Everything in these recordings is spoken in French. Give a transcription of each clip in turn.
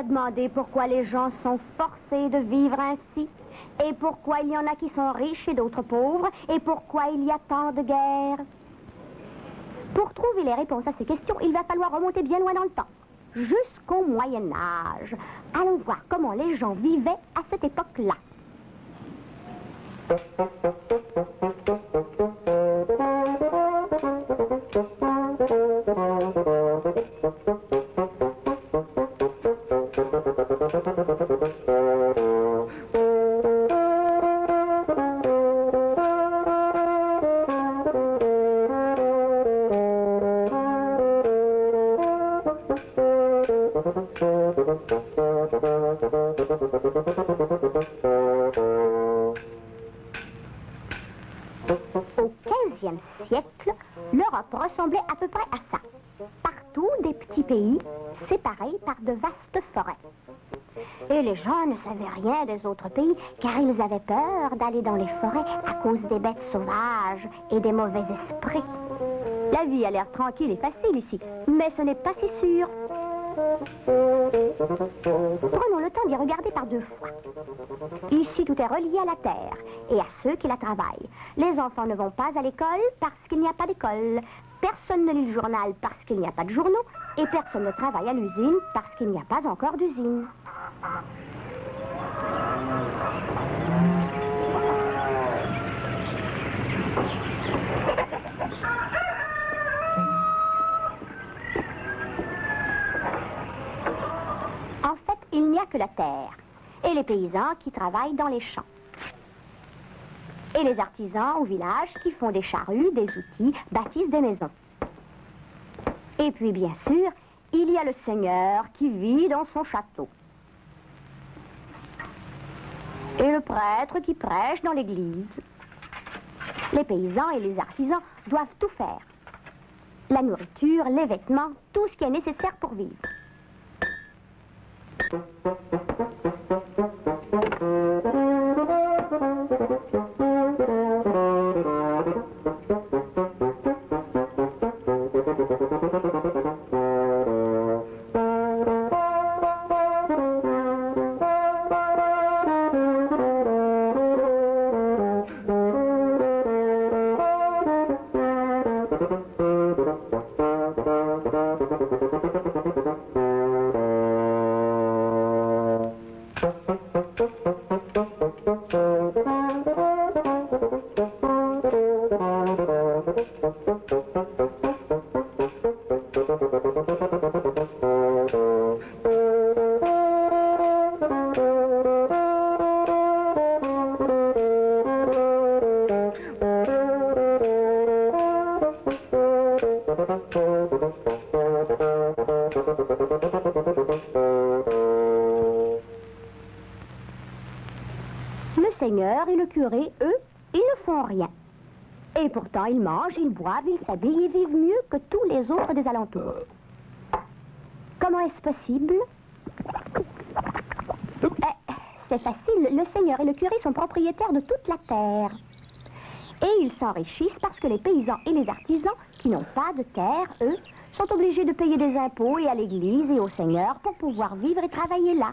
Demandé pourquoi les gens sont forcés de vivre ainsi, et pourquoi il y en a qui sont riches et d'autres pauvres, et pourquoi il y a tant de guerres. Pour trouver les réponses à ces questions, il va falloir remonter bien loin dans le temps, jusqu'au Moyen Âge. Allons voir comment les gens vivaient à cette époque-là. Au XVe siècle, l'Europe ressemblait à peu près à ça. Partout, des petits pays séparés par de vastes forêts. Et les gens ne savaient rien des autres pays, car ils avaient peur d'aller dans les forêts à cause des bêtes sauvages et des mauvais esprits. La vie a l'air tranquille et facile ici, mais ce n'est pas si sûr. Prenons le temps d'y regarder par deux fois. Ici, tout est relié à la terre et à ceux qui la travaillent. Les enfants ne vont pas à l'école parce qu'il n'y a pas d'école. Personne ne lit le journal parce qu'il n'y a pas de journaux. Et personne ne travaille à l'usine parce qu'il n'y a pas encore d'usine. En fait, il n'y a que la terre et les paysans qui travaillent dans les champs. Et les artisans au village qui font des charrues, des outils, bâtissent des maisons. Et puis, bien sûr, il y a le seigneur qui vit dans son château. Et le prêtre qui prêche dans l'église. Les paysans et les artisans doivent tout faire. La nourriture, les vêtements, tout ce qui est nécessaire pour vivre. Le seigneur et le curé, eux, ils ne font rien. Et pourtant, ils mangent, ils boivent, ils s'habillent et vivent mieux que tous les autres des alentours. Comment est-ce possible? C'est facile. Le seigneur et le curé sont propriétaires de toute la terre. Et ils s'enrichissent parce que les paysans et les artisans, qui n'ont pas de terre, eux, sont obligés de payer des impôts et à l'église et au seigneur pour pouvoir vivre et travailler là.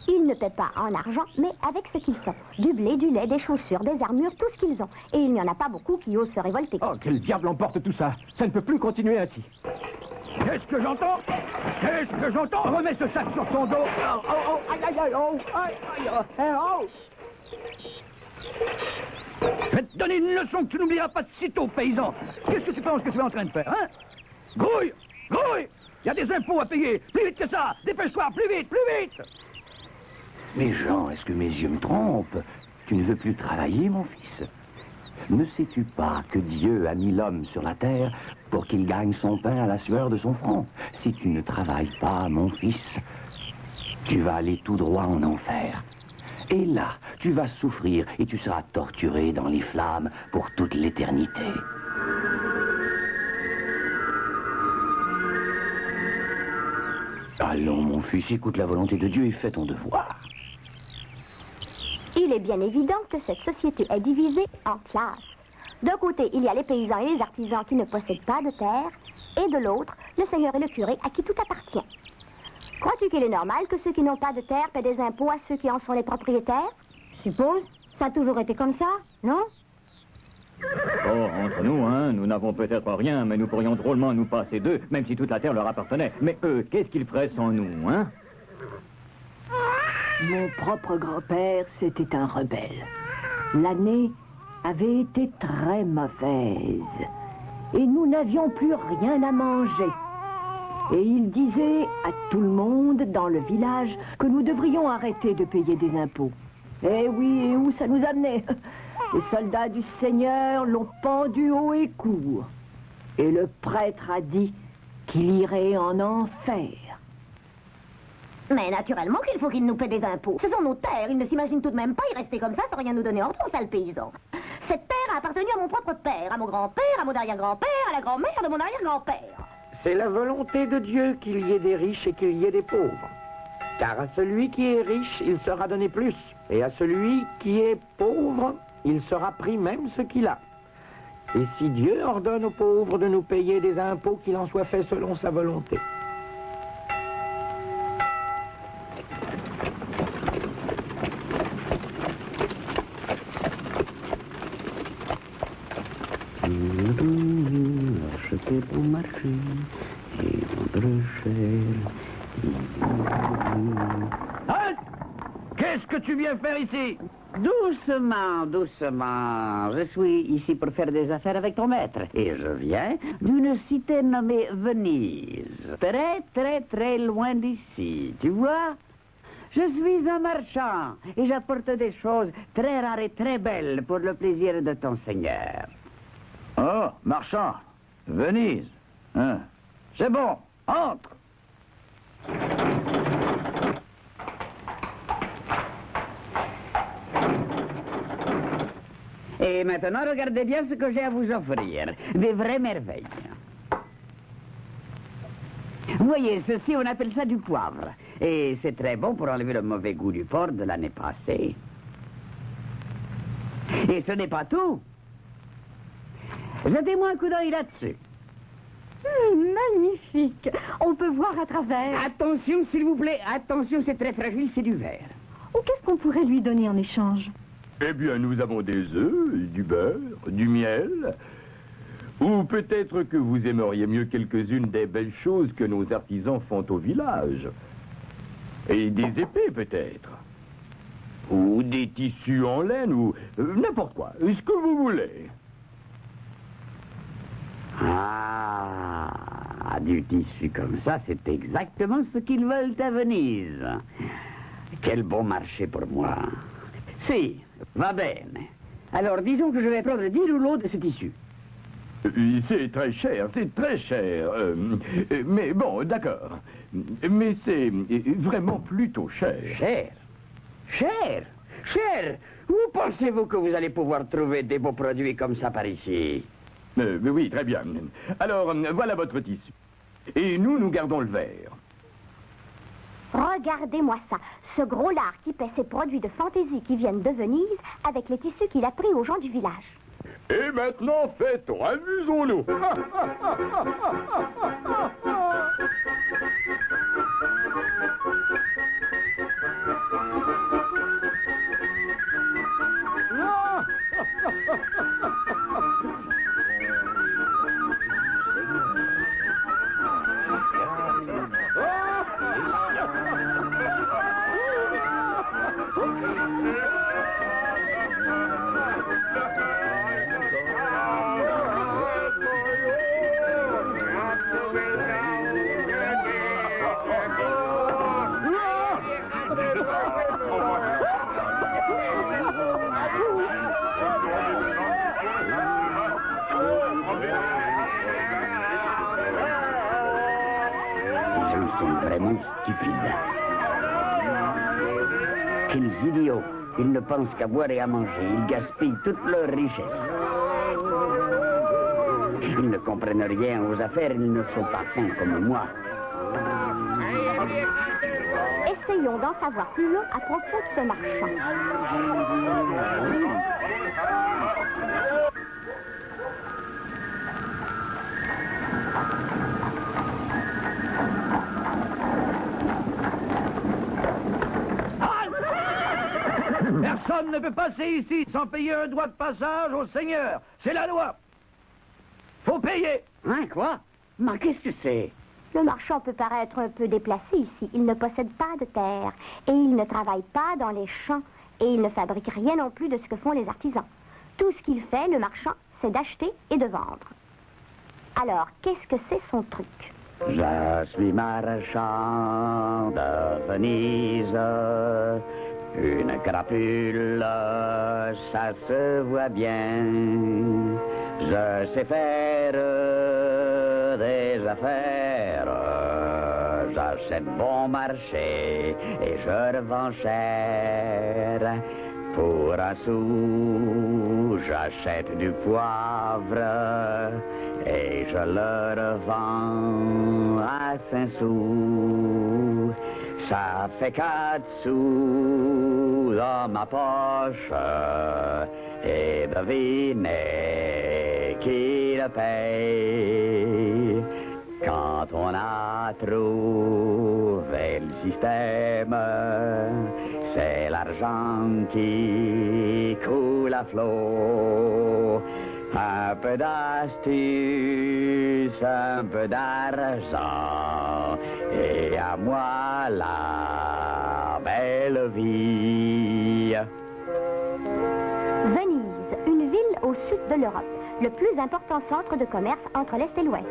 Ils ne paient pas en argent, mais avec ce qu'ils ont. Du blé, du lait, des chaussures, des armures, tout ce qu'ils ont. Et il n'y en a pas beaucoup qui osent se révolter. Oh, quel diable emporte tout ça? Ça ne peut plus continuer ainsi. Qu'est-ce que j'entends? Qu'est-ce que j'entends? Remets ce sac sur ton dos. Oh, oh, oh, aïe, aïe, aïe, oh, aïe, aïe, oh. Je vais te donner une leçon que tu n'oublieras pas de sitôt, paysan. Qu'est-ce que tu penses que tu es en train de faire, hein? Grouille! Grouille! Il y a des impôts à payer. Plus vite que ça! Dépêche-toi, plus vite, plus vite! Mais Jean, est-ce que mes yeux me trompent? Tu ne veux plus travailler, mon fils? Ne sais-tu pas que Dieu a mis l'homme sur la terre pour qu'il gagne son pain à la sueur de son front? Si tu ne travailles pas, mon fils, tu vas aller tout droit en enfer. Et là, Tu vas souffrir et tu seras torturé dans les flammes pour toute l'éternité. Allons, mon fils, écoute la volonté de Dieu et fais ton devoir. Il est bien évident que cette société est divisée en classes. D'un côté, il y a les paysans et les artisans qui ne possèdent pas de terre, et de l'autre, le seigneur et le curé à qui tout appartient. Crois-tu qu'il est normal que ceux qui n'ont pas de terre paient des impôts à ceux qui en sont les propriétaires? Suppose, ça a toujours été comme ça, non? Oh, entre nous, hein, nous n'avons peut-être rien, mais nous pourrions drôlement nous passer d'eux, même si toute la terre leur appartenait. Mais eux, qu'est-ce qu'ils feraient sans nous, hein? Mon propre grand-père, c'était un rebelle. L'année avait été très mauvaise. Et nous n'avions plus rien à manger. Et il disait à tout le monde dans le village que nous devrions arrêter de payer des impôts. Eh oui, et où ça nous amenait? Les soldats du Seigneur l'ont pendu haut et court. Et le prêtre a dit qu'il irait en enfer. Mais naturellement qu'il faut qu'ils nous paient des impôts. Ce sont nos terres, ils ne s'imaginent tout de même pas y rester comme ça sans rien nous donner en retour, sale paysan. Cette terre a appartenu à mon propre père, à mon grand-père, à mon arrière-grand-père, à la grand-mère de mon arrière-grand-père. C'est la volonté de Dieu qu'il y ait des riches et qu'il y ait des pauvres. Car à celui qui est riche, il sera donné plus. Et à celui qui est pauvre, il sera pris même ce qu'il a. Et si Dieu ordonne aux pauvres de nous payer des impôts, qu'il en soit fait selon sa volonté. Acheter bon marché et vendre cher. Halt! Qu'est-ce que tu viens faire ici? Doucement, doucement. Je suis ici pour faire des affaires avec ton maître. Et je viens d'une cité nommée Venise. Très, très, très loin d'ici. Tu vois? Je suis un marchand et j'apporte des choses très rares et très belles pour le plaisir de ton seigneur. Oh, marchand. Venise. Hein? C'est bon. Entre. Et maintenant, regardez bien ce que j'ai à vous offrir. Des vraies merveilles. Voyez, ceci, on appelle ça du poivre. Et c'est très bon pour enlever le mauvais goût du porc de l'année passée. Et ce n'est pas tout. Jetez-moi un coup d'œil là-dessus. Magnifique. On peut voir à travers. Attention, s'il vous plaît. Attention, c'est très fragile, c'est du verre. Ou qu'est-ce qu'on pourrait lui donner en échange? Eh bien, nous avons des œufs, du beurre, du miel. Ou peut-être que vous aimeriez mieux quelques-unes des belles choses que nos artisans font au village. Et des épées, peut-être. Ou des tissus en laine, ou n'importe quoi. Ce que vous voulez. Ah, du tissu comme ça, c'est exactement ce qu'ils veulent à Venise. Quel bon marché pour moi. Si, va bene. Alors, disons que je vais prendre 10 rouleaux de ce tissu. C'est très cher, c'est très cher. Mais bon, d'accord. Mais c'est vraiment plutôt cher. Cher? Cher? Cher? Où pensez-vous que vous allez pouvoir trouver des beaux produits comme ça par ici? Oui, très bien. Alors, voilà votre tissu. Et nous gardons le verre. Regardez-moi ça. Ce gros lard qui paie ses produits de fantaisie qui viennent de Venise avec les tissus qu'il a pris aux gens du village. Et maintenant, fêtons, amusons-nous. Vraiment stupide. Quels idiots. Ils ne pensent qu'à boire et à manger. Ils gaspillent toute leur richesse. Ils ne comprennent rien aux affaires. Ils ne sont pas fins comme moi. Essayons d'en savoir plus long à propos de ce marchand. Personne ne peut passer ici sans payer un droit de passage au seigneur. C'est la loi. Faut payer. Hein, quoi? Mais qu'est-ce que c'est? Le marchand peut paraître un peu déplacé ici. Il ne possède pas de terre et il ne travaille pas dans les champs et il ne fabrique rien non plus de ce que font les artisans. Tout ce qu'il fait, le marchand, c'est d'acheter et de vendre. Alors, qu'est-ce que c'est son truc? Je suis marchand de Venise. Une crapule, ça se voit bien. Je sais faire des affaires. J'achète bon marché et je revends cher. Pour un sou, j'achète du poivre et je le revends à 5 sous. Ça fait 4 sous dans ma poche et devinez qui le paye. Quand on a trouvé le système, c'est l'argent qui coule à flot. Un peu d'astuce, un peu d'argent, et à moi la belle vie. Venise, une ville au sud de l'Europe, le plus important centre de commerce entre l'Est et l'Ouest.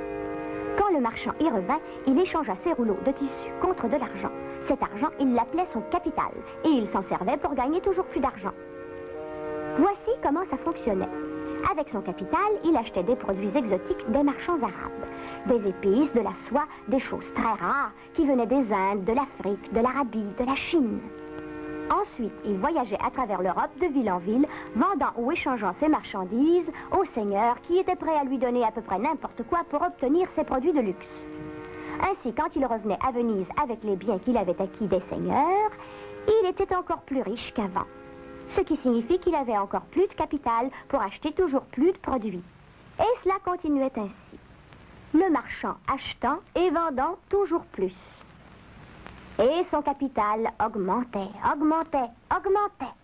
Quand le marchand y revint, il échangea ses rouleaux de tissu contre de l'argent. Cet argent, il l'appelait son capital, et il s'en servait pour gagner toujours plus d'argent. Voici comment ça fonctionnait. Avec son capital, il achetait des produits exotiques des marchands arabes. Des épices, de la soie, des choses très rares qui venaient des Indes, de l'Afrique, de l'Arabie, de la Chine. Ensuite, il voyageait à travers l'Europe de ville en ville, vendant ou échangeant ses marchandises aux seigneurs qui étaient prêts à lui donner à peu près n'importe quoi pour obtenir ses produits de luxe. Ainsi, quand il revenait à Venise avec les biens qu'il avait acquis des seigneurs, il était encore plus riche qu'avant. Ce qui signifie qu'il avait encore plus de capital pour acheter toujours plus de produits. Et cela continuait ainsi. Le marchand achetant et vendant toujours plus. Et son capital augmentait, augmentait, augmentait.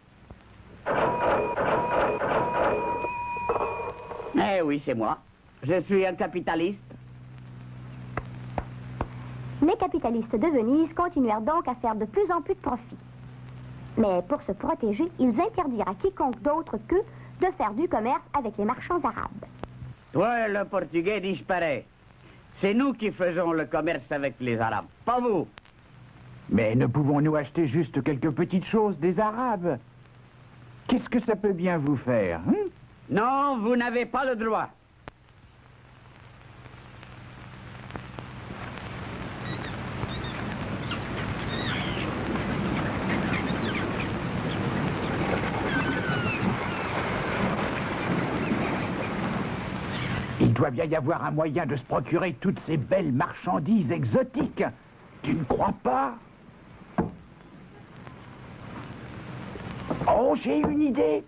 Eh oui, c'est moi. Je suis un capitaliste. Les capitalistes de Venise continuèrent donc à faire de plus en plus de profit. Mais pour se protéger, ils interdirent à quiconque d'autre qu'eux de faire du commerce avec les marchands arabes. Toi, le Portugais disparaît. C'est nous qui faisons le commerce avec les Arabes, pas vous. Mais ne pouvons-nous acheter juste quelques petites choses des Arabes? Qu'est-ce que ça peut bien vous faire, hein? Non, vous n'avez pas le droit. Il doit bien y avoir un moyen de se procurer toutes ces belles marchandises exotiques. Tu ne crois pas? Oh, j'ai une idée.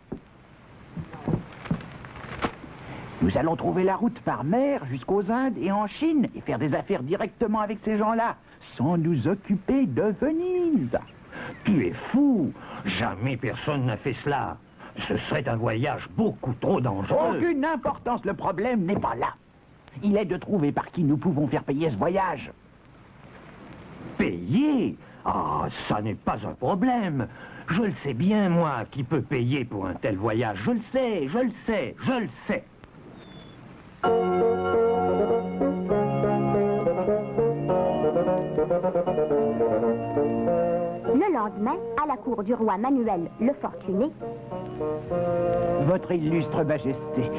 Nous allons trouver la route par mer jusqu'aux Indes et en Chine et faire des affaires directement avec ces gens-là, sans nous occuper de Venise. Tu es fou. Jamais personne n'a fait cela. Ce serait un voyage beaucoup trop dangereux. Aucune importance, le problème n'est pas là. Il est de trouver par qui nous pouvons faire payer ce voyage. Payer? Ah, ça n'est pas un problème. Je le sais bien, moi, qui peut payer pour un tel voyage. Je le sais, je le sais, je le sais. Le lendemain, à la cour du roi Manuel le Fortuné, Votre illustre majesté,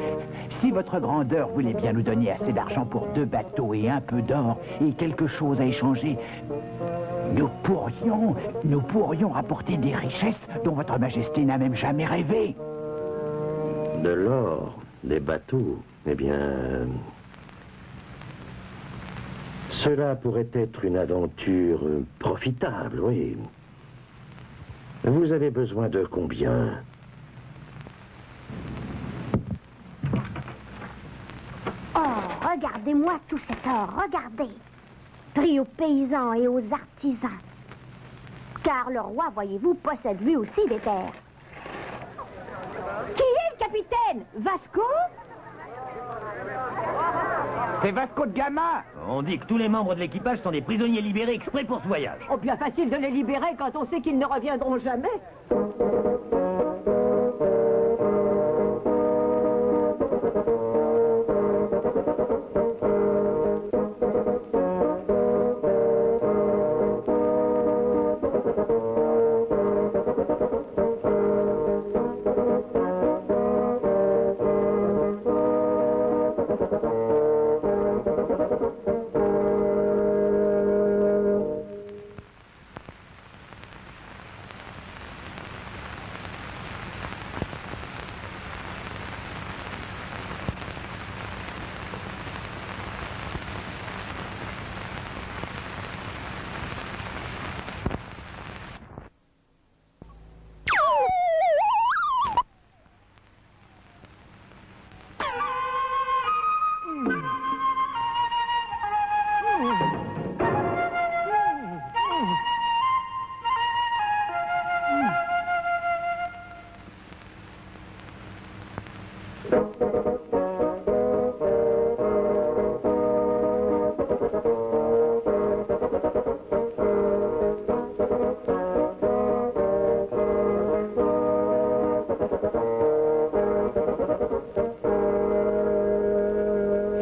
Si votre grandeur voulait bien nous donner assez d'argent pour 2 bateaux et un peu d'or et quelque chose à échanger, nous pourrions rapporter des richesses dont votre majesté n'a même jamais rêvé. De l'or, des bateaux, eh bien... Cela pourrait être une aventure profitable, oui. Vous avez besoin de combien? Oh, regardez-moi tout cet or, regardez. Pris aux paysans et aux artisans. Car le roi, voyez-vous, possède lui aussi des terres. Qui est le capitaine? Vasco? C'est Vasco de Gama. On dit que tous les membres de l'équipage sont des prisonniers libérés exprès pour ce voyage. Oh, bien facile de les libérer quand on sait qu'ils ne reviendront jamais.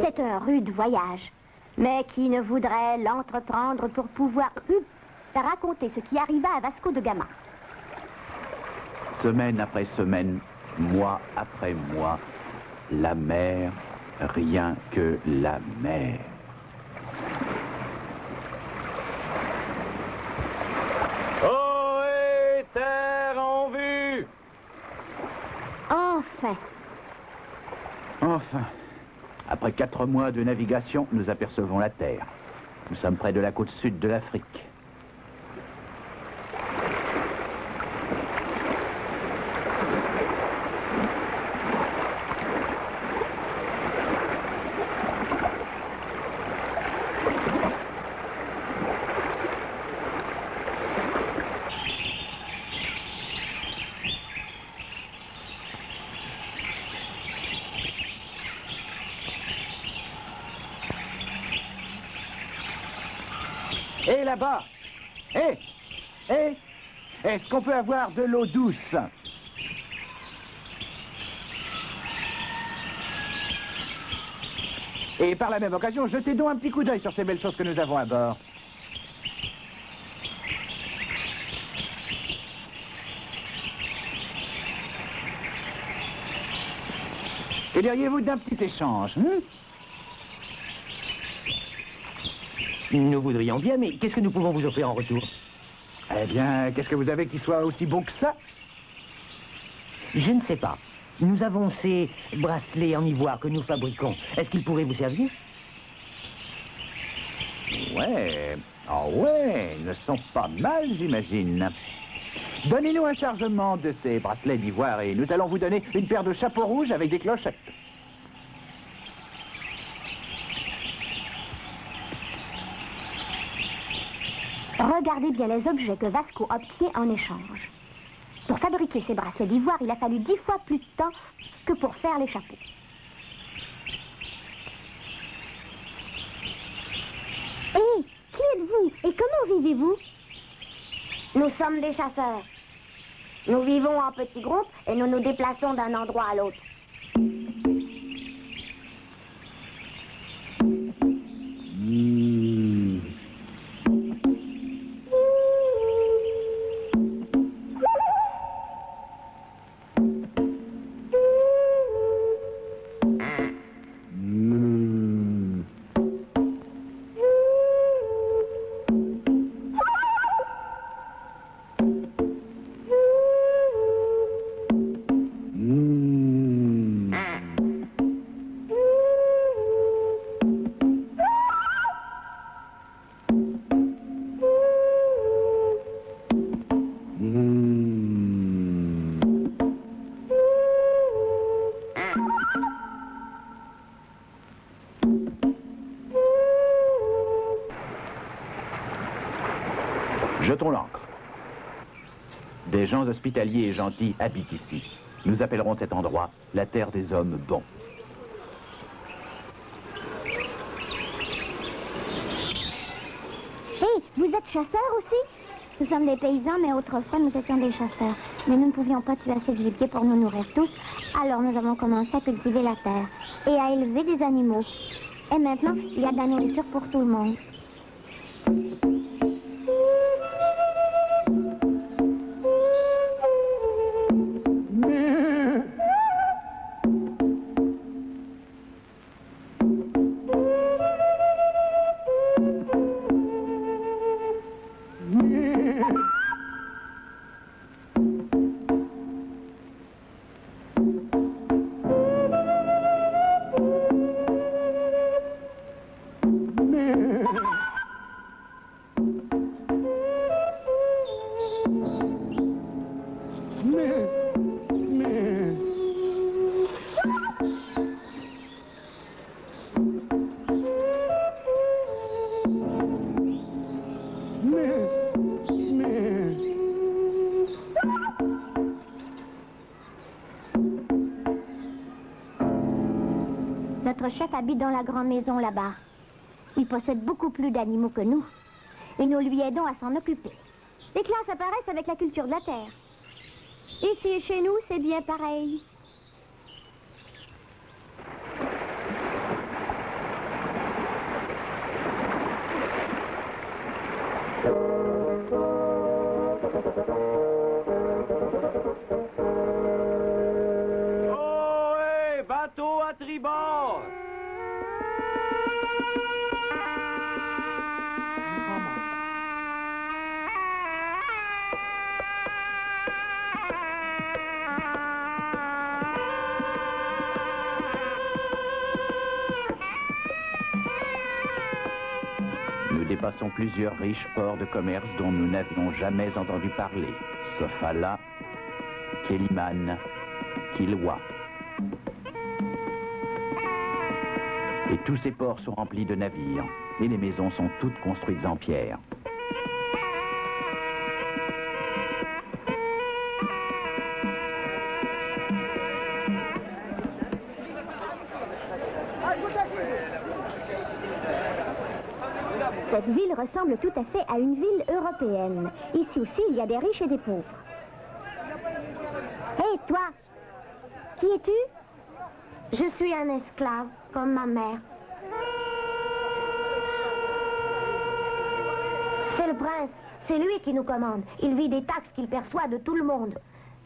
C'est un rude voyage. Mais qui ne voudrait l'entreprendre pour pouvoir raconter ce qui arriva à Vasco de Gama? Semaine après semaine, mois après mois, la mer, rien que la mer. Ohé, terre en vue! Enfin. Enfin, après 4 mois de navigation, nous apercevons la terre. Nous sommes près de la côte sud de l'Afrique. Et là-bas. Est-ce qu'on peut avoir de l'eau douce? Et par la même occasion, jetez donc un petit coup d'œil sur ces belles choses que nous avons à bord. Et diriez-vous d'un petit échange, hein? Nous voudrions bien, mais qu'est-ce que nous pouvons vous offrir en retour? Eh bien, qu'est-ce que vous avez qui soit aussi bon que ça? Je ne sais pas. Nous avons ces bracelets en ivoire que nous fabriquons. Est-ce qu'ils pourraient vous servir? Ouais. Ah ouais, ils ne sont pas mal, j'imagine. Donnez-nous un chargement de ces bracelets d'ivoire et nous allons vous donner une paire de chapeaux rouges avec des clochettes. Regardez bien les objets que Vasco obtient en échange. Pour fabriquer ces bracelets d'ivoire, il a fallu 10 fois plus de temps que pour faire les chapeaux. Hé, qui êtes-vous et comment vivez-vous? Nous sommes des chasseurs. Nous vivons en petits groupes et nous nous déplaçons d'un endroit à l'autre. Jetons l'ancre. Des gens hospitaliers et gentils habitent ici. Nous appellerons cet endroit la terre des hommes bons. Hé, vous êtes chasseurs aussi? Nous sommes des paysans, mais autrefois nous étions des chasseurs. Mais nous ne pouvions pas tuer assez de gibier pour nous nourrir tous. Alors nous avons commencé à cultiver la terre et à élever des animaux. Et maintenant, il y a de la nourriture pour tout le monde. Notre chef habite dans la grande maison là-bas. Il possède beaucoup plus d'animaux que nous. Et nous lui aidons à s'en occuper. Les classes apparaissent avec la culture de la terre. Ici et chez nous, c'est bien pareil. Ohé, bateau à tribord! Nous dépassons plusieurs riches ports de commerce dont nous n'avions jamais entendu parler. Sofala, Kéliman, Kilwa. Et tous ces ports sont remplis de navires. Et les maisons sont toutes construites en pierre. Cette ville ressemble tout à fait à une ville européenne. Ici aussi, il y a des riches et des pauvres. Hé, toi! Qui es-tu? Je suis un esclave, comme ma mère. C'est le prince. C'est lui qui nous commande. Il vit des taxes qu'il perçoit de tout le monde.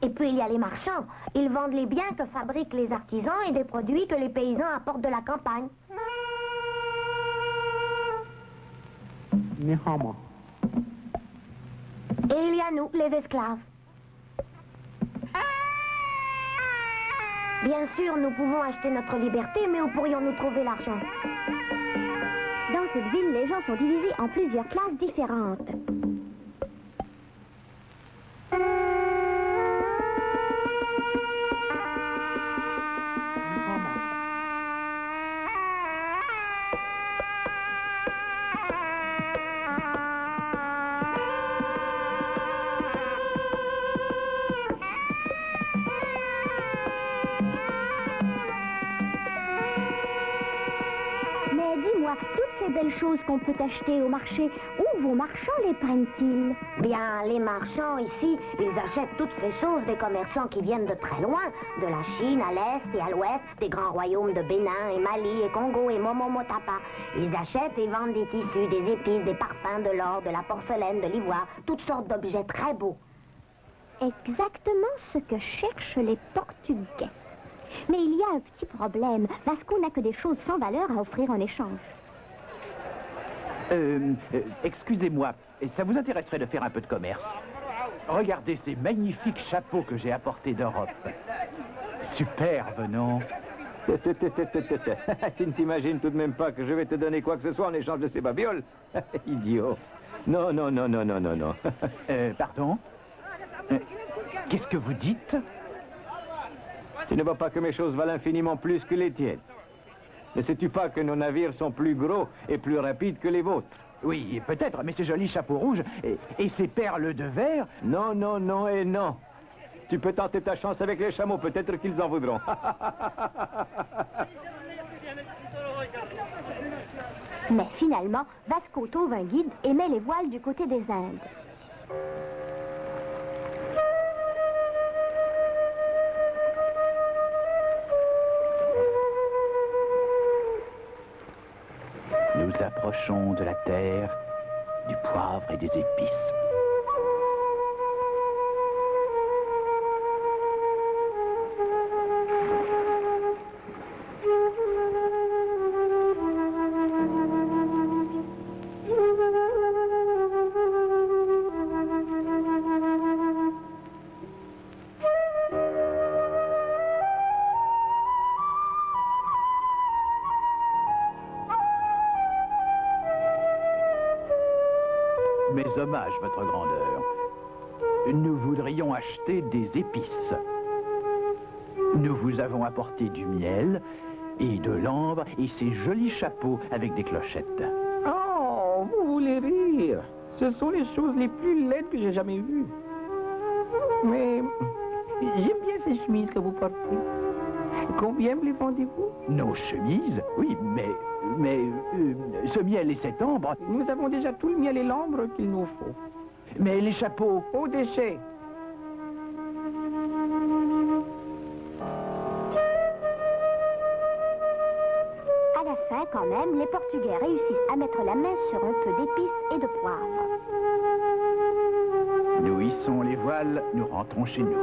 Et puis il y a les marchands. Ils vendent les biens que fabriquent les artisans et des produits que les paysans apportent de la campagne. Et il y a nous, les esclaves. Bien sûr, nous pouvons acheter notre liberté, mais où pourrions-nous trouver l'argent? Dans cette ville, les gens sont divisés en plusieurs classes différentes. Toutes ces belles choses qu'on peut acheter au marché, où vos marchands les prennent-ils? Bien, les marchands ici, ils achètent toutes ces choses des commerçants qui viennent de très loin, de la Chine à l'est et à l'ouest, des grands royaumes de Bénin et Mali et Congo et Momomotapa. Ils achètent et vendent des tissus, des épices, des parfums, de l'or, de la porcelaine, de l'ivoire, toutes sortes d'objets très beaux. Exactement ce que cherchent les Portugais. Mais il y a un petit problème, parce qu'on n'a que des choses sans valeur à offrir en échange. Excusez-moi, ça vous intéresserait de faire un peu de commerce? Regardez ces magnifiques chapeaux que j'ai apportés d'Europe. Superbe, non? Tu ne t'imagines tout de même pas que je vais te donner quoi que ce soit en échange de ces babioles? Idiot. Non, non, non, non, non, non, non. Pardon? Qu'est-ce que vous dites? Tu ne vois pas que mes choses valent infiniment plus que les tiennes? Ne sais-tu pas que nos navires sont plus gros et plus rapides que les vôtres? Oui, peut-être, mais ces jolis chapeaux rouges et ces perles de verre... Non, non, non et non. Tu peux tenter ta chance avec les chameaux, peut-être qu'ils en voudront. Mais finalement, Vasco trouve un guide et met les voiles du côté des Indes. Nous approchons de la terre, du poivre et des épices. Mes hommages, votre grandeur. Nous voudrions acheter des épices. Nous vous avons apporté du miel et de l'ambre et ces jolis chapeaux avec des clochettes. Oh, vous voulez rire? Ce sont les choses les plus laides que j'ai jamais vues. Mais j'aime bien ces chemises que vous portez. Combien me les vendez-vous? Nos chemises? Oui, mais ce miel et cette ambre... Nous avons déjà tout le miel et l'ambre qu'il nous faut. Mais les chapeaux... Au déchet. À la fin, quand même, les Portugais réussissent à mettre la main sur un peu d'épices et de poivre. Nous hissons les voiles, nous rentrons chez nous.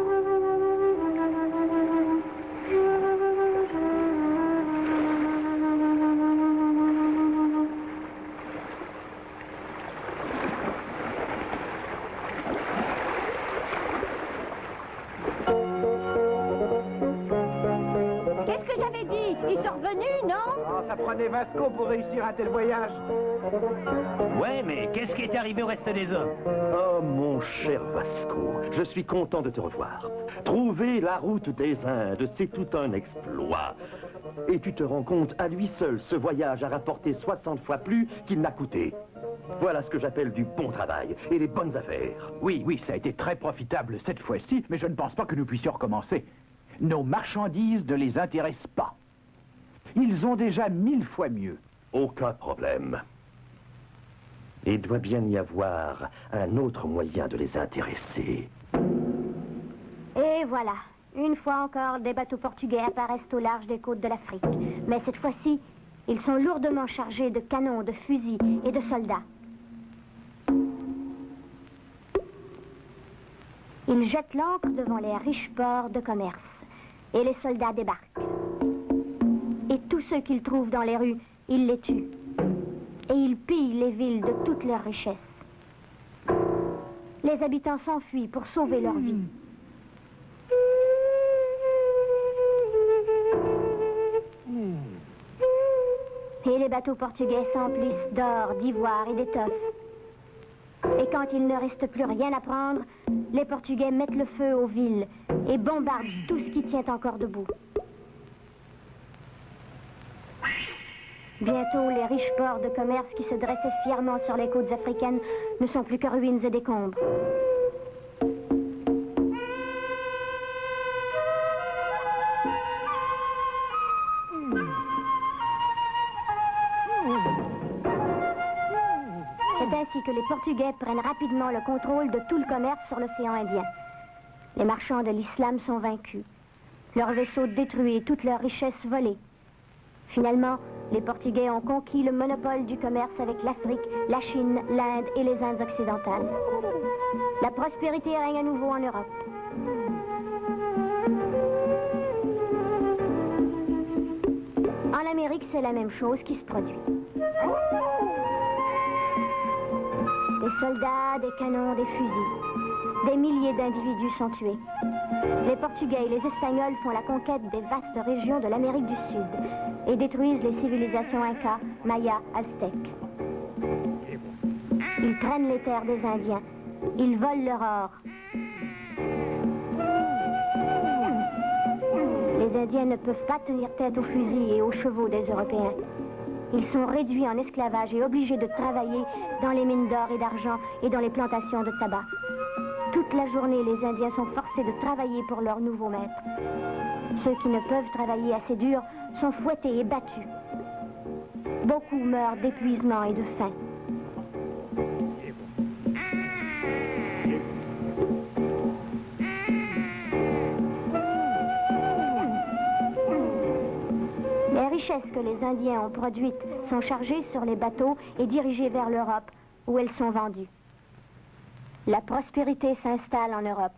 Qu'est-ce que j'avais dit? Ils sont revenus, non? Oh, ça prenait Vasco pour réussir un tel voyage. Ouais, mais qu'est-ce qui est arrivé au reste des hommes? Oh, mon cher Vasco, je suis content de te revoir. Trouver la route des Indes, c'est tout un exploit. Et tu te rends compte, à lui seul, ce voyage a rapporté 60 fois plus qu'il n'a coûté. Voilà ce que j'appelle du bon travail et des bonnes affaires. Oui, ça a été très profitable cette fois-ci, mais je ne pense pas que nous puissions recommencer. Nos marchandises ne les intéressent pas. Ils ont déjà 1000 fois mieux. Aucun problème. Il doit bien y avoir un autre moyen de les intéresser. Et voilà. Une fois encore, des bateaux portugais apparaissent au large des côtes de l'Afrique. Mais cette fois-ci, ils sont lourdement chargés de canons, de fusils et de soldats. Ils jettent l'ancre devant les riches ports de commerce. Et les soldats débarquent. Et tous ceux qu'ils trouvent dans les rues, ils les tuent. Et ils pillent les villes de toutes leurs richesses. Les habitants s'enfuient pour sauver leur vie. Et les bateaux portugais s'emplissent d'or, d'ivoire et d'étoffes. Et quand il ne reste plus rien à prendre, les Portugais mettent le feu aux villes et bombardent tout ce qui tient encore debout. Bientôt, les riches ports de commerce qui se dressaient fièrement sur les côtes africaines ne sont plus que ruines et décombres. C'est ainsi que les Portugais prennent rapidement le contrôle de tout le commerce sur l'océan Indien. Les marchands de l'islam sont vaincus, leurs vaisseaux détruits et toutes leurs richesses volées. Finalement, les Portugais ont conquis le monopole du commerce avec l'Afrique, la Chine, l'Inde et les Indes occidentales. La prospérité règne à nouveau en Europe. En Amérique, c'est la même chose qui se produit. Des soldats, des canons, des fusils. Des milliers d'individus sont tués. Les Portugais et les Espagnols font la conquête des vastes régions de l'Amérique du Sud et détruisent les civilisations Inca, Maya, Aztèques. Ils prennent les terres des Indiens. Ils volent leur or. Les Indiens ne peuvent pas tenir tête aux fusils et aux chevaux des Européens. Ils sont réduits en esclavage et obligés de travailler dans les mines d'or et d'argent et dans les plantations de tabac. Toute la journée, les Indiens sont forcés de travailler pour leur nouveau maître. Ceux qui ne peuvent travailler assez dur sont fouettés et battus. Beaucoup meurent d'épuisement et de faim. Les richesses que les Indiens ont produites sont chargées sur les bateaux et dirigées vers l'Europe, où elles sont vendues. La prospérité s'installe en Europe.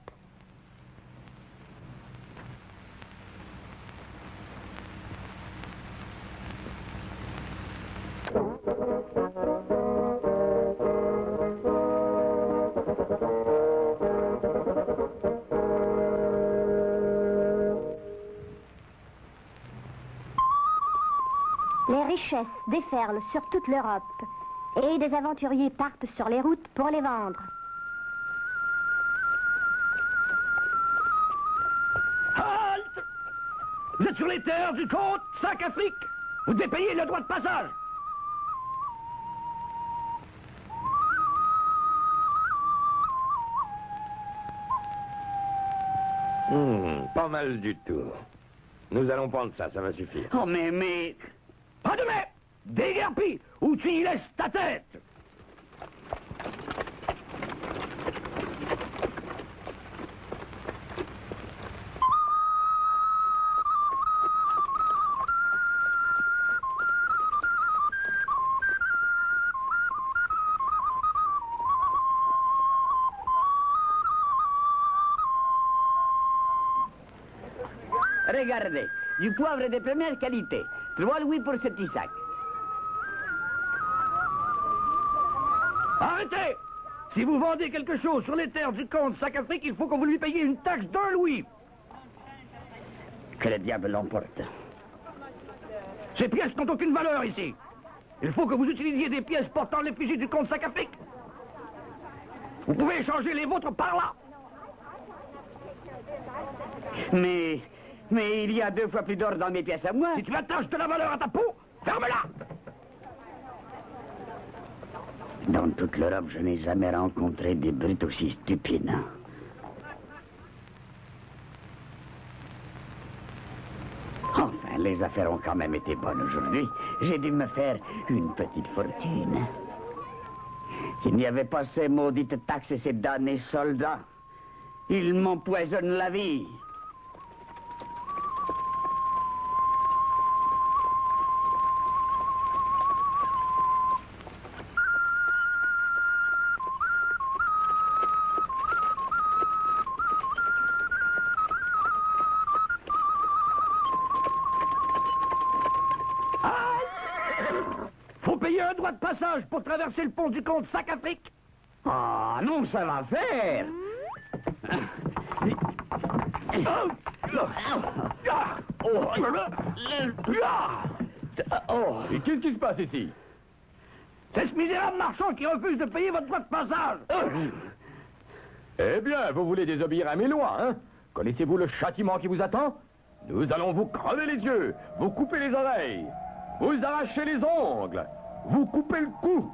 Les richesses déferlent sur toute l'Europe et des aventuriers partent sur les routes pour les vendre. Halte! Vous êtes sur les terres du comte Sac-Afrique. Vous devez payer le droit de passage. Pas mal du tout. Nous allons prendre ça, ça va suffire. Oh, mais... Pas de mais! Déguerpis, ou tu y laisses ta tête! Regardez, du poivre de première qualité. 3 louis pour ce petit sac. Arrêtez! Si vous vendez quelque chose sur les terres du comte Sac-Afrique, il faut que vous lui payiez une taxe d'1 louis. Que le diable l'emporte. Ces pièces n'ont aucune valeur ici. Il faut que vous utilisiez des pièces portant l'effigie du comte Sac-Afrique. Vous pouvez échanger les vôtres par là. Mais il y a 2 fois plus d'or dans mes pièces à moi. Si tu attaches de la valeur à ta peau, ferme-la. Dans toute l'Europe, je n'ai jamais rencontré des brutes aussi stupides. Enfin, les affaires ont quand même été bonnes aujourd'hui. J'ai dû me faire une petite fortune. S'il n'y avait pas ces maudites taxes et ces damnés soldats, ils m'empoisonnent la vie. Faut payer un droit de passage pour traverser le pont du comte Sac-Afrique. Ah non, ça va faire. Et qu'est-ce qui se passe ici? C'est ce misérable marchand qui refuse de payer votre droit de passage. Eh bien, vous voulez désobéir à mes lois, hein? Connaissez-vous le châtiment qui vous attend? Nous allons vous crever les yeux, vous couper les oreilles, vous arracher les ongles, vous couper le cou.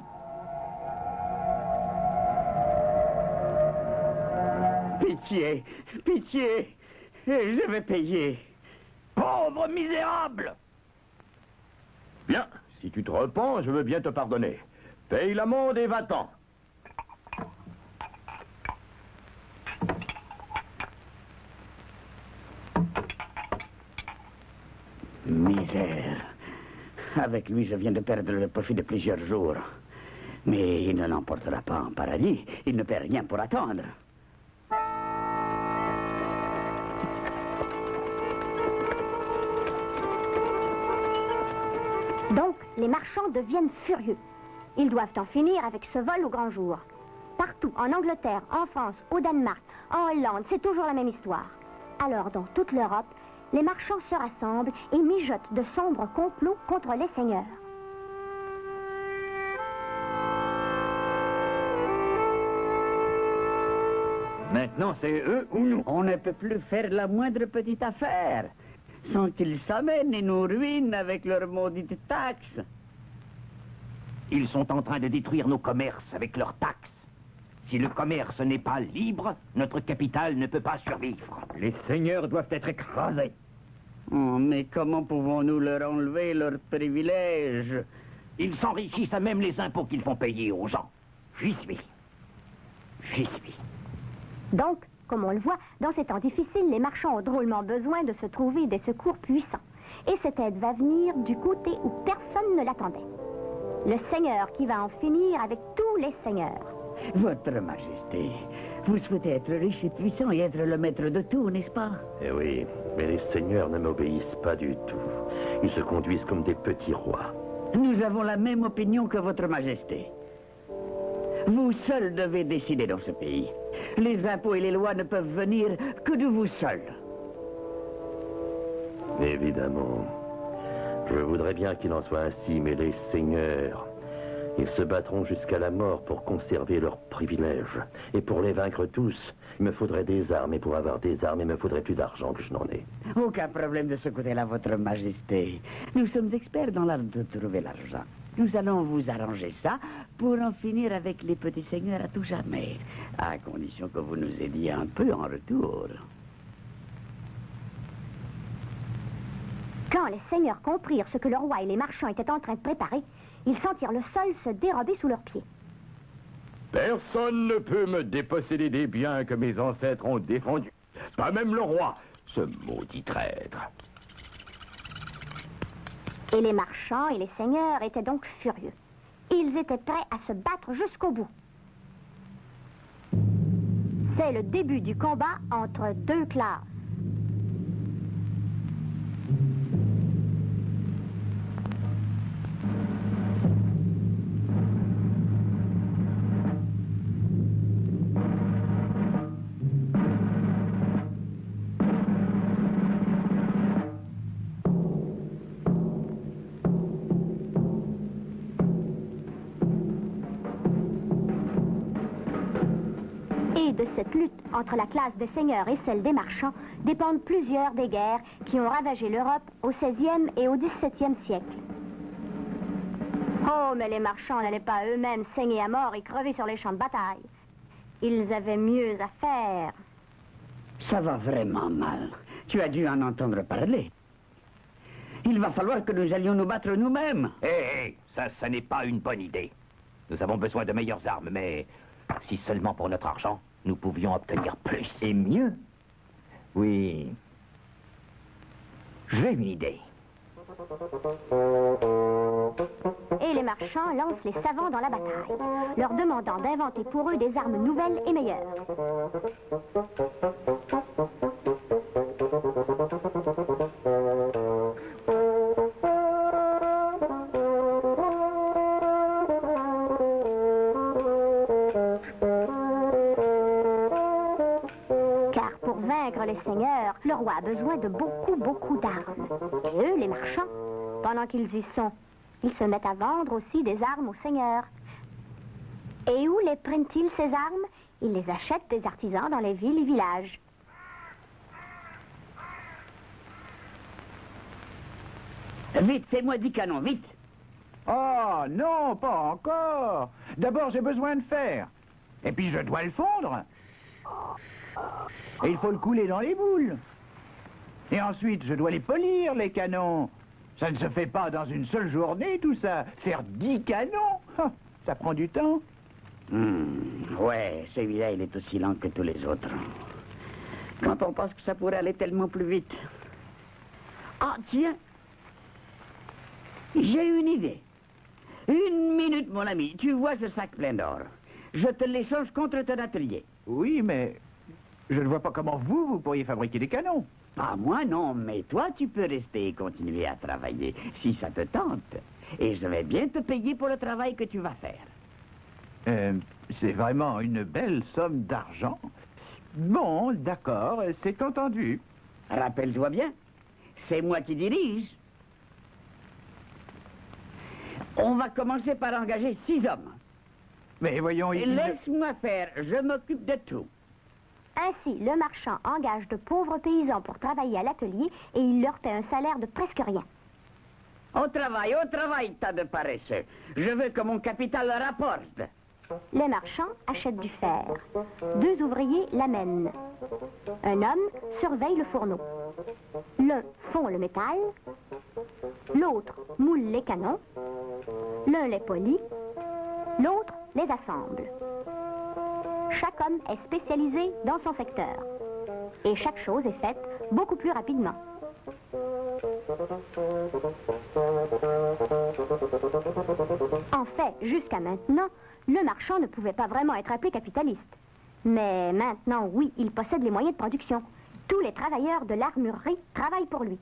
Pitié, pitié, je vais payer. Pauvre misérable! Bien, si tu te repens, je veux bien te pardonner. Paye l'amende et va-t'en. Misère. Avec lui, je viens de perdre le profit de plusieurs jours. Mais il ne l'emportera pas en paradis. Il ne paie rien pour attendre. Donc, les marchands deviennent furieux. Ils doivent en finir avec ce vol au grand jour. Partout, en Angleterre, en France, au Danemark, en Hollande, c'est toujours la même histoire. Alors, dans toute l'Europe, les marchands se rassemblent et mijotent de sombres complots contre les seigneurs. Maintenant, c'est eux ou nous. On ne peut plus faire la moindre petite affaire sans qu'ils s'amènent et nous ruinent avec leurs maudites taxes. Ils sont en train de détruire nos commerces avec leurs taxes. Si le commerce n'est pas libre, notre capitale ne peut pas survivre. Les seigneurs doivent être écrasés. Oh, mais comment pouvons-nous leur enlever leurs privilèges? Ils s'enrichissent à même les impôts qu'ils font payer aux gens. J'y suis. Donc, comme on le voit, dans ces temps difficiles, les marchands ont drôlement besoin de se trouver des secours puissants. Et cette aide va venir du côté où personne ne l'attendait. Le Seigneur qui va en finir avec tous les seigneurs. Votre Majesté, vous souhaitez être riche et puissant et être le maître de tout, n'est-ce pas? Eh oui, mais les seigneurs ne m'obéissent pas du tout. Ils se conduisent comme des petits rois. Nous avons la même opinion que votre Majesté. Vous seul devez décider dans ce pays. Les impôts et les lois ne peuvent venir que de vous seul. Évidemment. Je voudrais bien qu'il en soit ainsi, mais les seigneurs, ils se battront jusqu'à la mort pour conserver leurs privilèges. Et pour les vaincre tous, il me faudrait des armes. Et pour avoir des armes, il me faudrait plus d'argent que je n'en ai. Aucun problème de ce côté-là, votre Majesté. Nous sommes experts dans l'art de trouver l'argent. Nous allons vous arranger ça pour en finir avec les petits seigneurs à tout jamais. À condition que vous nous aidiez un peu en retour. Quand les seigneurs comprirent ce que le roi et les marchands étaient en train de préparer, ils sentirent le sol se dérober sous leurs pieds. Personne ne peut me déposséder des biens que mes ancêtres ont défendus. Pas même le roi, ce maudit traître. Et les marchands et les seigneurs étaient donc furieux. Ils étaient prêts à se battre jusqu'au bout. C'est le début du combat entre deux classes. Et de cette lutte entre la classe des seigneurs et celle des marchands dépendent plusieurs des guerres qui ont ravagé l'Europe au XVIe et au XVIIe siècle. Oh, mais les marchands n'allaient pas eux-mêmes saigner à mort et crever sur les champs de bataille. Ils avaient mieux à faire. Ça va vraiment mal. Tu as dû en entendre parler. Il va falloir que nous allions nous battre nous-mêmes. Hé, ça n'est pas une bonne idée. Nous avons besoin de meilleures armes, mais si seulement pour notre argent, nous pouvions obtenir plus et mieux. Oui. J'ai une idée. Et les marchands lancent les savants dans la bataille, leur demandant d'inventer pour eux des armes nouvelles et meilleures. Car pour vaincre les seigneurs, le roi a besoin de beaucoup d'armes. Et eux, les marchands, pendant qu'ils y sont, ils se mettent à vendre aussi des armes aux seigneurs. Et où les prennent-ils, ces armes? Ils les achètent des artisans dans les villes et villages. Vite, fais-moi 10 canons, vite. Oh, non, pas encore. D'abord, j'ai besoin de fer. Et puis, je dois le fondre. Et il faut le couler dans les boules. Et ensuite, je dois les polir, les canons. Ça ne se fait pas dans une seule journée, tout ça. Faire 10 canons, ça prend du temps. Ouais, celui-là, il est aussi lent que tous les autres. Quand on pense que ça pourrait aller tellement plus vite. Ah, tiens. J'ai une idée. Une minute, mon ami. Tu vois ce sac plein d'or. Je te l'échange contre ton atelier. Oui, mais je ne vois pas comment vous pourriez fabriquer des canons. Pas moi, non, mais toi, tu peux rester et continuer à travailler, si ça te tente. Et je vais bien te payer pour le travail que tu vas faire. C'est vraiment une belle somme d'argent. Bon, d'accord, c'est entendu. Rappelle-toi bien, c'est moi qui dirige. On va commencer par engager 6 hommes. Mais voyons... Laisse-moi faire, je m'occupe de tout. Ainsi, le marchand engage de pauvres paysans pour travailler à l'atelier et il leur paie un salaire de presque rien. Au travail, tas de paresseux. Je veux que mon capital rapporte. Les marchands achètent du fer. 2 ouvriers l'amènent. Un homme surveille le fourneau. L'un fond le métal. L'autre moule les canons. L'un les polit. L'autre les assemble. Chaque homme est spécialisé dans son secteur. Et chaque chose est faite beaucoup plus rapidement. En fait, jusqu'à maintenant, le marchand ne pouvait pas vraiment être appelé capitaliste. Mais maintenant, oui, il possède les moyens de production. Tous les travailleurs de l'armurerie travaillent pour lui.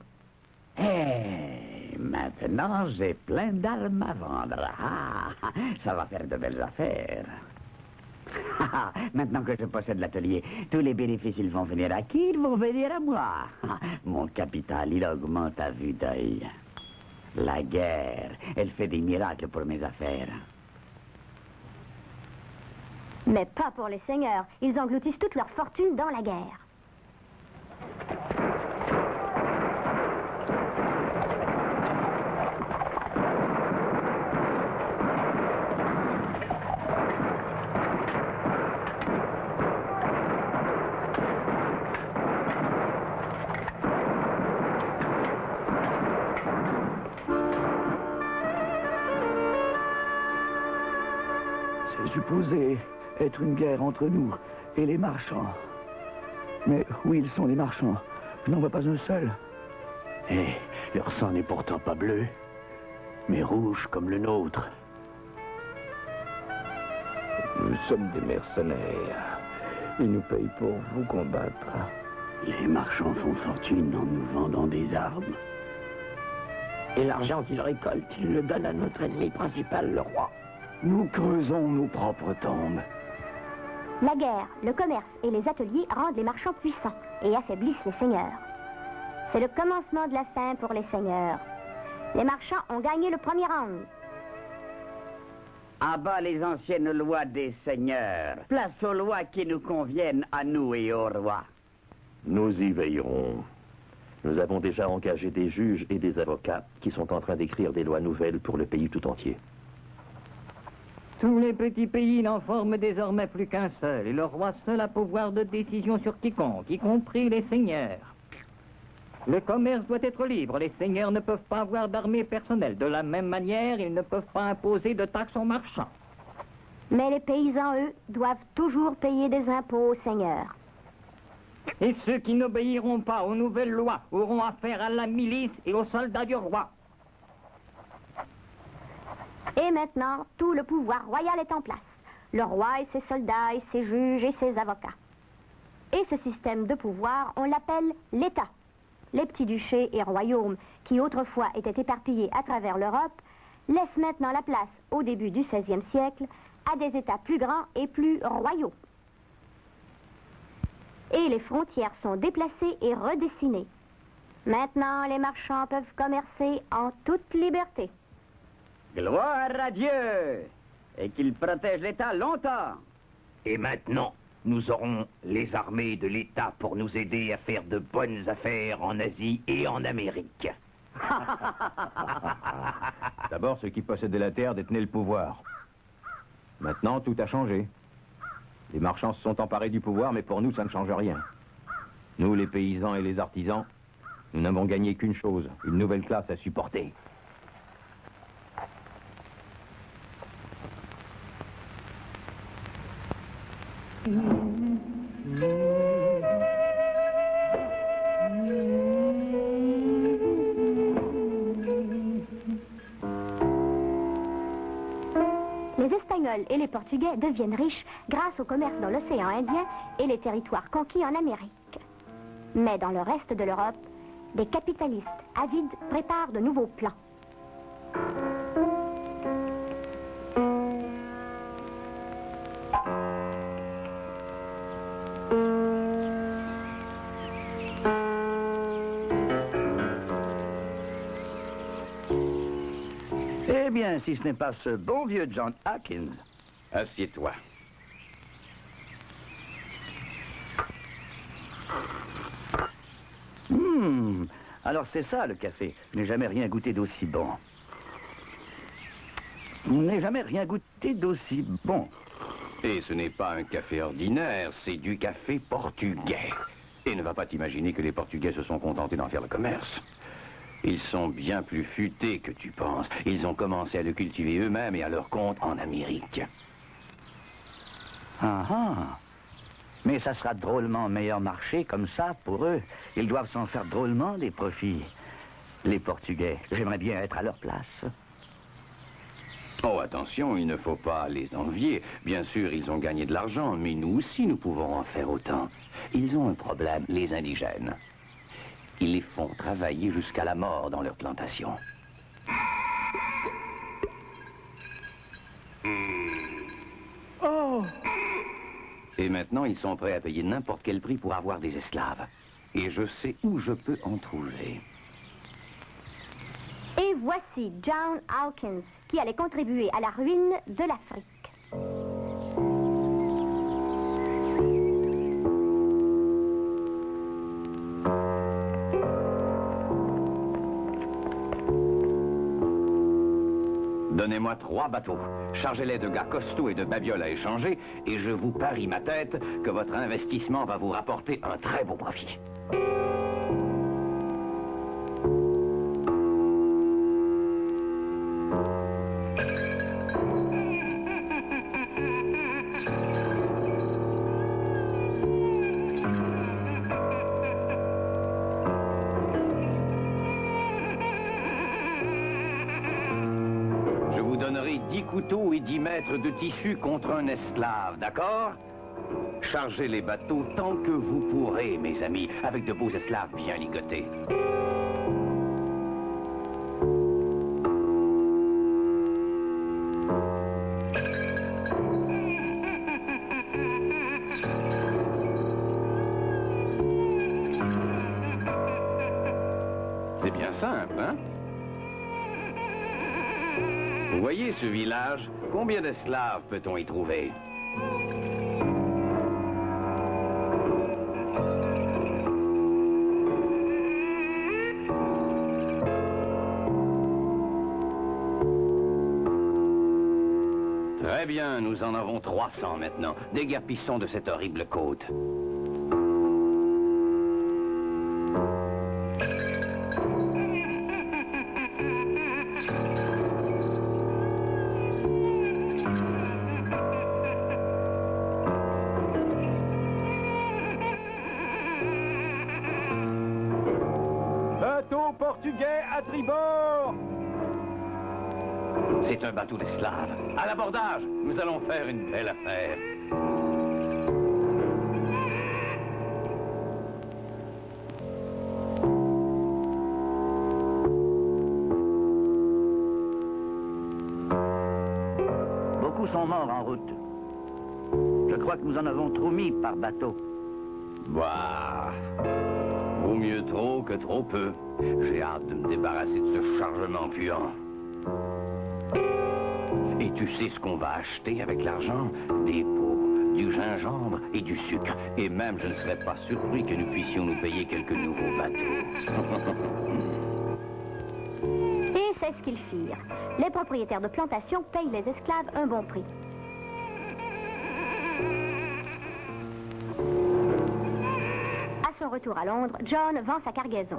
Eh, maintenant, j'ai plein d'armes à vendre. Ah, ça va faire de belles affaires. Maintenant que je possède l'atelier, tous les bénéfices, ils vont venir à qui? Ils vont venir à moi. Mon capital, il augmente à vue d'œil. La guerre, elle fait des miracles pour mes affaires. Mais pas pour les seigneurs. Ils engloutissent toute leur fortune dans la guerre. C'est supposé être une guerre entre nous et les marchands. Mais où ils sont, les marchands? Je n'en vois pas un seul. Et leur sang n'est pourtant pas bleu, mais rouge comme le nôtre. Nous sommes des mercenaires. Ils nous payent pour vous combattre. Les marchands font fortune en nous vendant des armes. Et l'argent qu'ils récoltent, ils le donnent à notre ennemi principal, le roi. Nous creusons nos propres tombes. La guerre, le commerce et les ateliers rendent les marchands puissants et affaiblissent les seigneurs. C'est le commencement de la fin pour les seigneurs. Les marchands ont gagné le premier round. À bas les anciennes lois des seigneurs. Place aux lois qui nous conviennent à nous et au roi. Nous y veillerons. Nous avons déjà engagé des juges et des avocats qui sont en train d'écrire des lois nouvelles pour le pays tout entier. Tous les petits pays n'en forment désormais plus qu'un seul, et le roi seul a pouvoir de décision sur quiconque, y compris les seigneurs. Le commerce doit être libre, les seigneurs ne peuvent pas avoir d'armée personnelle. De la même manière, ils ne peuvent pas imposer de taxes aux marchands. Mais les paysans, eux, doivent toujours payer des impôts aux seigneurs. Et ceux qui n'obéiront pas aux nouvelles lois auront affaire à la milice et aux soldats du roi. Et maintenant, tout le pouvoir royal est en place. Le roi et ses soldats et ses juges et ses avocats. Et ce système de pouvoir, on l'appelle l'État. Les petits duchés et royaumes, qui autrefois étaient éparpillés à travers l'Europe, laissent maintenant la place, au début du XVIe siècle, à des États plus grands et plus royaux. Et les frontières sont déplacées et redessinées. Maintenant, les marchands peuvent commercer en toute liberté. Gloire à Dieu! Et qu'il protège l'État longtemps! Et maintenant, nous aurons les armées de l'État pour nous aider à faire de bonnes affaires en Asie et en Amérique. D'abord, ceux qui possédaient la terre détenaient le pouvoir. Maintenant, tout a changé. Les marchands se sont emparés du pouvoir, mais pour nous, ça ne change rien. Nous, les paysans et les artisans, nous n'avons gagné qu'une chose, une nouvelle classe à supporter. Les Espagnols et les Portugais deviennent riches grâce au commerce dans l'océan Indien et les territoires conquis en Amérique. Mais dans le reste de l'Europe, des capitalistes avides préparent de nouveaux plans. Eh bien, si ce n'est pas ce bon vieux John Hawkins. Assieds-toi. Alors c'est ça le café. Je n'ai jamais rien goûté d'aussi bon. Je n'ai jamais rien goûté d'aussi bon. Et ce n'est pas un café ordinaire, c'est du café portugais. Et ne va pas t'imaginer que les Portugais se sont contentés d'en faire le commerce. Ils sont bien plus futés que tu penses. Ils ont commencé à le cultiver eux-mêmes et à leur compte en Amérique. Ah ah. Mais ça sera drôlement meilleur marché comme ça pour eux. Ils doivent s'en faire drôlement des profits. Les Portugais, j'aimerais bien être à leur place. Oh, attention, il ne faut pas les envier. Bien sûr, ils ont gagné de l'argent, mais nous aussi, nous pouvons en faire autant. Ils ont un problème, les indigènes. Ils les font travailler jusqu'à la mort dans leurs plantations. Oh! Et maintenant, ils sont prêts à payer n'importe quel prix pour avoir des esclaves. Et je sais où je peux en trouver. Et voici John Hawkins, qui allait contribuer à la ruine de l'Afrique. Donnez-moi 3 bateaux, chargez-les de gars costauds et de babioles à échanger, et je vous parie ma tête que votre investissement va vous rapporter un très beau profit. Donnerai 10 couteaux et 10 mètres de tissu contre un esclave, d'accord? Chargez les bateaux tant que vous pourrez, mes amis, avec de beaux esclaves bien ligotés. C'est bien simple, hein? Vous voyez ce village? Combien d'esclaves peut-on y trouver? Très bien, nous en avons 300 maintenant. Déguerpissons de cette horrible côte. Bateau portugais à tribord! C'est un bateau d'esclaves. À l'abordage, nous allons faire une belle affaire. Beaucoup sont morts en route. Je crois que nous en avons trop mis par bateau. Bah, vaut mieux trop que trop peu. J'ai hâte de me débarrasser de ce chargement puant. Et tu sais ce qu'on va acheter avec l'argent? Des pots, du gingembre et du sucre. Et même, je ne serais pas surpris que nous puissions nous payer quelques nouveaux bateaux. Et c'est ce qu'ils firent. Les propriétaires de plantations payent les esclaves un bon prix. À son retour à Londres, John vend sa cargaison.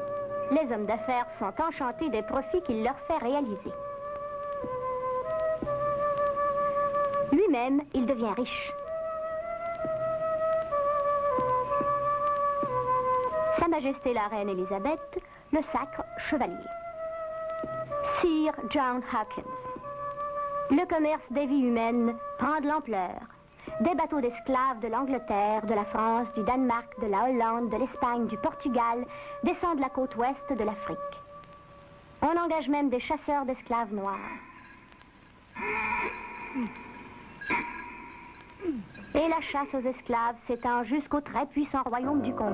Les hommes d'affaires sont enchantés des profits qu'il leur fait réaliser. Lui-même, il devient riche. Sa Majesté la Reine Élisabeth le sacre chevalier. Sir John Hawkins. Le commerce des vies humaines prend de l'ampleur. Des bateaux d'esclaves de l'Angleterre, de la France, du Danemark, de la Hollande, de l'Espagne, du Portugal descendent la côte ouest de l'Afrique. On engage même des chasseurs d'esclaves noirs. Et la chasse aux esclaves s'étend jusqu'au très puissant royaume du Congo.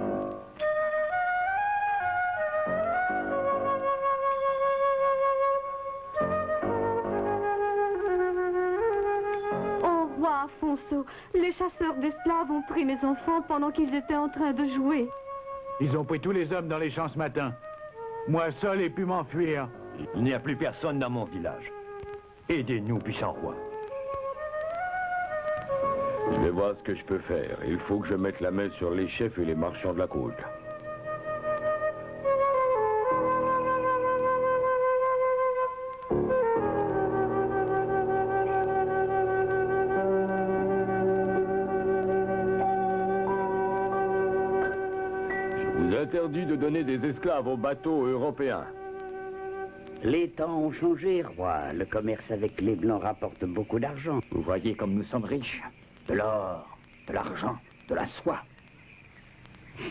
Oh, roi Afonso, les chasseurs d'esclaves ont pris mes enfants pendant qu'ils étaient en train de jouer. Ils ont pris tous les hommes dans les champs ce matin. Moi seul ai pu m'enfuir. Il n'y a plus personne dans mon village. Aidez-nous, puissant roi. Je vais voir ce que je peux faire. Il faut que je mette la main sur les chefs et les marchands de la côte. Je vous interdis de donner des esclaves aux bateaux européens. Les temps ont changé, roi. Le commerce avec les Blancs rapporte beaucoup d'argent. Vous voyez comme nous sommes riches. De l'or, de l'argent, de la soie.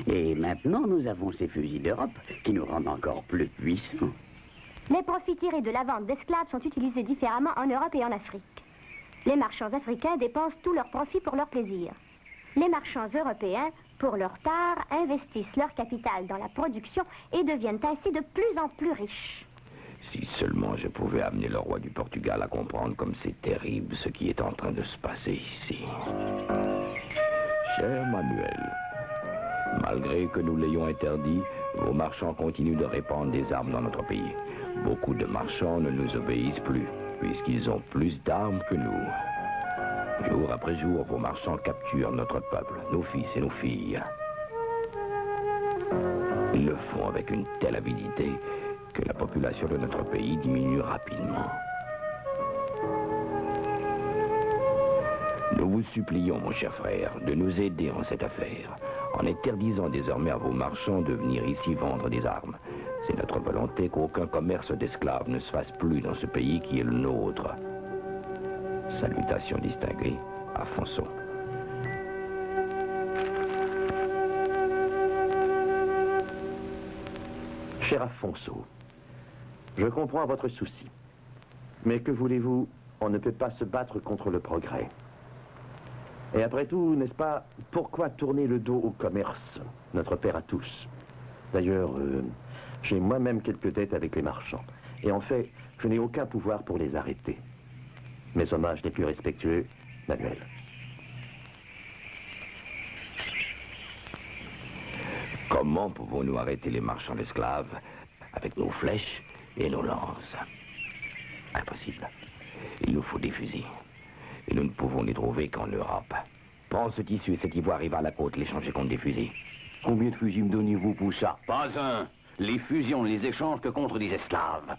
Et maintenant, nous avons ces fusils d'Europe qui nous rendent encore plus puissants. Les profits tirés de la vente d'esclaves sont utilisés différemment en Europe et en Afrique. Les marchands africains dépensent tous leurs profits pour leur plaisir. Les marchands européens, pour leur part, investissent leur capital dans la production et deviennent ainsi de plus en plus riches. Si seulement je pouvais amener le roi du Portugal à comprendre comme c'est terrible ce qui est en train de se passer ici. Cher Manuel, malgré que nous l'ayons interdit, vos marchands continuent de répandre des armes dans notre pays. Beaucoup de marchands ne nous obéissent plus, puisqu'ils ont plus d'armes que nous. Jour après jour, vos marchands capturent notre peuple, nos fils et nos filles. Ils le font avec une telle avidité que la population de notre pays diminue rapidement. Nous vous supplions, mon cher frère, de nous aider en cette affaire, en interdisant désormais à vos marchands de venir ici vendre des armes. C'est notre volonté qu'aucun commerce d'esclaves ne se fasse plus dans ce pays qui est le nôtre. Salutations distinguées, Afonso. Cher Afonso, je comprends votre souci. Mais que voulez-vous? On ne peut pas se battre contre le progrès. Et après tout, n'est-ce pas, pourquoi tourner le dos au commerce, notre père à tous? D'ailleurs, j'ai moi-même quelques dettes avec les marchands. Et en fait, je n'ai aucun pouvoir pour les arrêter. Mes hommages les plus respectueux, Manuel. Comment pouvons-nous arrêter les marchands d'esclaves avec nos flèches et nos lances? Impossible. Il nous faut des fusils. Et nous ne pouvons les trouver qu'en Europe. Prends ce tissu et cet ivoire et va à la côte l'échanger contre des fusils. Combien de fusils me donnez-vous pour ça? Pas un. Les fusils, on ne les échange que contre des esclaves.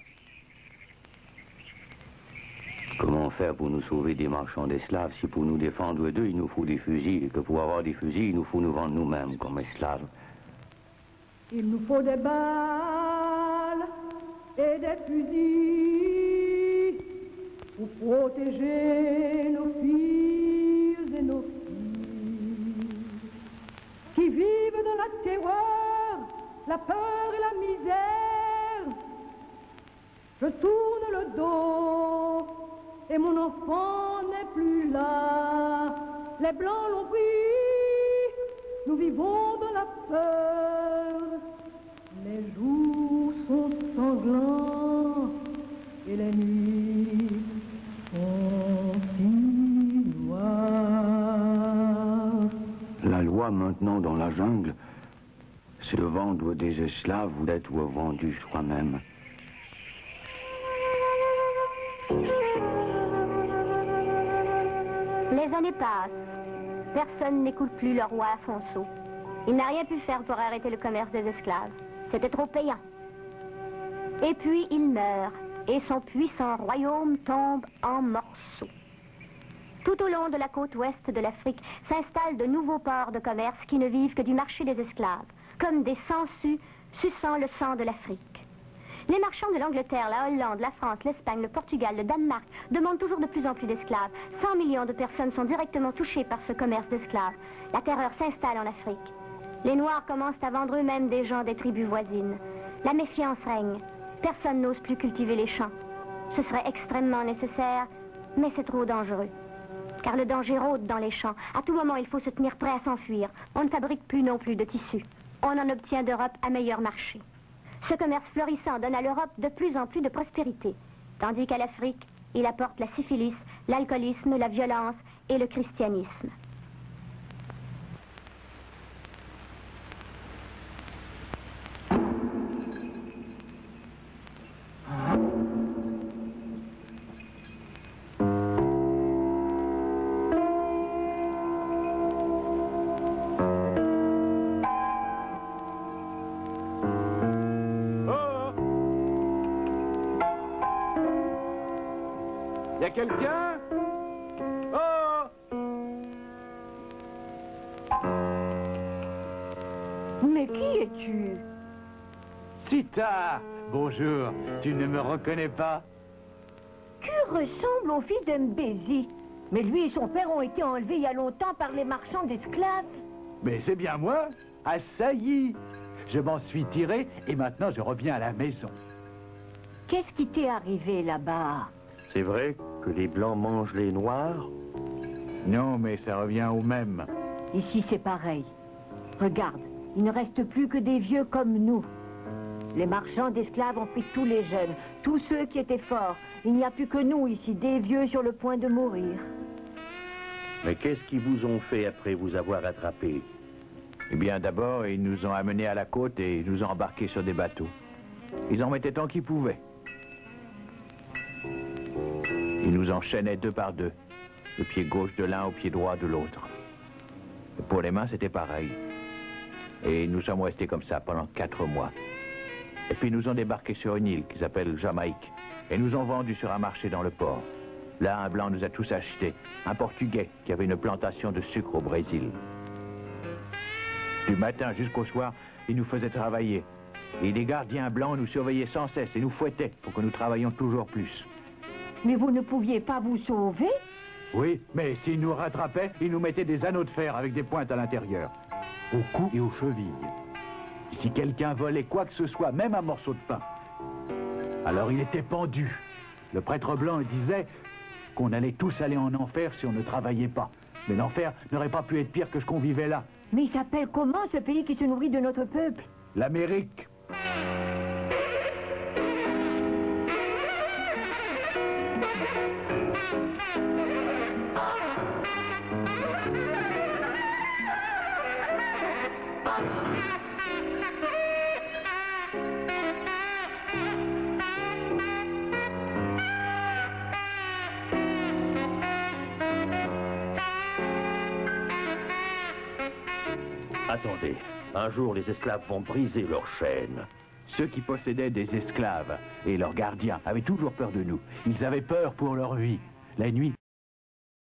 Comment faire pour nous sauver des marchands d'esclaves si pour nous défendre d'eux, il nous faut des fusils, et que pour avoir des fusils, il nous faut nous vendre nous-mêmes comme esclaves? Il nous faut des balles et des fusils pour protéger nos filles et nos filles qui vivent dans la terreur, la peur et la misère. Je tourne le dos et mon enfant n'est plus là. Les Blancs l'ont pris, nous vivons dans la peur. Les jours sont sanglants et les nuits sont si noires. La loi maintenant dans la jungle, c'est de vendre des esclaves ou d'être vendus soi-même. Les années passent. Personne n'écoute plus le roi Afonso. Il n'a rien pu faire pour arrêter le commerce des esclaves. C'était trop payant. Et puis il meurt, et son puissant royaume tombe en morceaux. Tout au long de la côte ouest de l'Afrique s'installent de nouveaux ports de commerce qui ne vivent que du marché des esclaves, comme des sangsues suçant le sang de l'Afrique. Les marchands de l'Angleterre, la Hollande, la France, l'Espagne, le Portugal, le Danemark demandent toujours de plus en plus d'esclaves. 100 millions de personnes sont directement touchées par ce commerce d'esclaves. La terreur s'installe en Afrique. Les Noirs commencent à vendre eux-mêmes des gens des tribus voisines. La méfiance règne. Personne n'ose plus cultiver les champs. Ce serait extrêmement nécessaire, mais c'est trop dangereux. Car le danger rôde dans les champs. À tout moment, il faut se tenir prêt à s'enfuir. On ne fabrique plus non plus de tissus. On en obtient d'Europe un meilleur marché. Ce commerce florissant donne à l'Europe de plus en plus de prospérité, tandis qu'à l'Afrique, il apporte la syphilis, l'alcoolisme, la violence et le christianisme. Y a quelqu'un? Oh! Mais qui es-tu? Sita! Bonjour, tu ne me reconnais pas? Tu ressembles au fils d'Mbézi. Mais lui et son père ont été enlevés il y a longtemps par les marchands d'esclaves. Mais c'est bien moi, Assailli. Je m'en suis tiré et maintenant je reviens à la maison. Qu'est-ce qui t'est arrivé là-bas? C'est vrai que les Blancs mangent les Noirs? Non, mais ça revient au même. Ici, c'est pareil. Regarde, il ne reste plus que des vieux comme nous. Les marchands d'esclaves ont pris tous les jeunes, tous ceux qui étaient forts. Il n'y a plus que nous ici, des vieux sur le point de mourir. Mais qu'est-ce qu'ils vous ont fait après vous avoir attrapés? Eh bien, d'abord, ils nous ont amenés à la côte et ils nous ont embarqués sur des bateaux. Ils en mettaient tant qu'ils pouvaient. Ils nous enchaînaient deux par deux, le pied gauche de l'un au pied droit de l'autre. Pour les mains, c'était pareil. Et nous sommes restés comme ça pendant 4 mois. Et puis ils nous ont débarqués sur une île qui s'appelle Jamaïque. Et nous ont vendus sur un marché dans le port. Là, un blanc nous a tous achetés. Un Portugais qui avait une plantation de sucre au Brésil. Du matin jusqu'au soir, il nous faisait travailler. Et des gardiens blancs nous surveillaient sans cesse et nous fouettaient pour que nous travaillions toujours plus. Mais vous ne pouviez pas vous sauver? Oui, mais s'ils nous rattrapaient, ils nous mettaient des anneaux de fer avec des pointes à l'intérieur. Au cou et aux chevilles. Et si quelqu'un volait quoi que ce soit, même un morceau de pain, alors il était pendu. Le prêtre blanc disait qu'on allait tous aller en enfer si on ne travaillait pas. Mais l'enfer n'aurait pas pu être pire que ce qu'on vivait là. Mais il s'appelle comment ce pays qui se nourrit de notre peuple? L'Amérique. Attendez, un jour les esclaves vont briser leurs chaînes. Ceux qui possédaient des esclaves et leurs gardiens avaient toujours peur de nous. Ils avaient peur pour leur vie. La nuit,